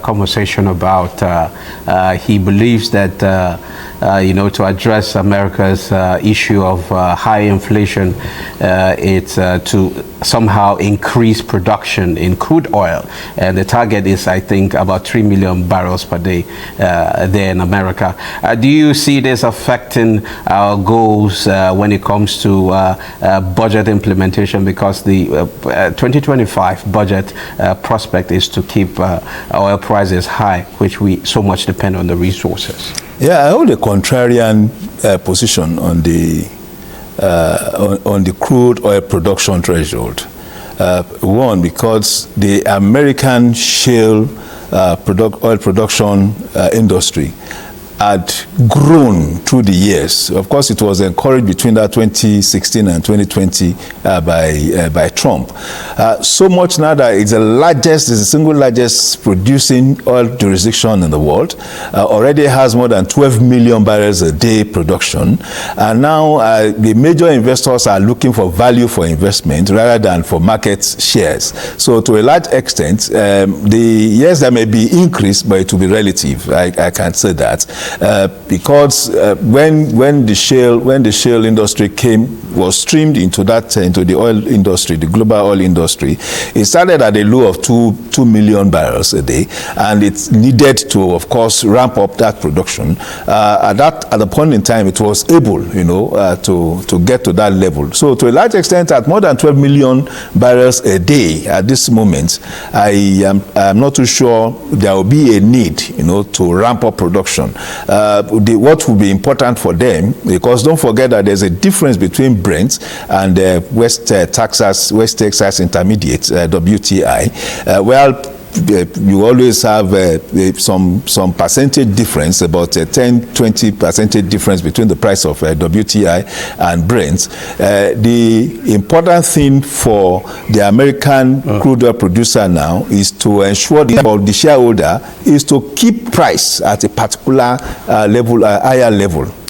conversation about he believes that to address America's issue of high inflation, it's to somehow increase production in crude oil, and the target is, I think, about 3 million barrels per day there in America. Do you see this affecting our goals when it comes to budget implementation? Because the 2025 budget prospect is to keep oil prices high, which we so much depend on the resources. Yeah, I hold a contrarian position on the crude oil production threshold. One, because the American shale oil production industry had grown through the years. Of course, it was encouraged between that 2016 and 2020 by Trump. So much now that it's the single largest producing oil jurisdiction in the world. Already has more than 12 million barrels a day production. And now the major investors are looking for value for investment rather than for market shares. So to a large extent, yes, there may be increase, but it will be relative. I can say that. Because when the shale industry was streamed into the oil industry, the global oil industry, it started at a low of 2 million barrels a day, and it needed to, of course, ramp up that production. At the point in time, it was able, to get to that level. So to a large extent, at more than 12 million barrels a day at this moment, I'm not too sure there will be a need, to ramp up production. What will be important for them, because don't forget that there's a difference between Brent and West Texas Intermediate, WTI. You always have some percentage difference, about 10-20% difference between the price of WTI and Brent. The important thing for the American crude oil producer now is to ensure the shareholder is to keep price at a particular level, higher level.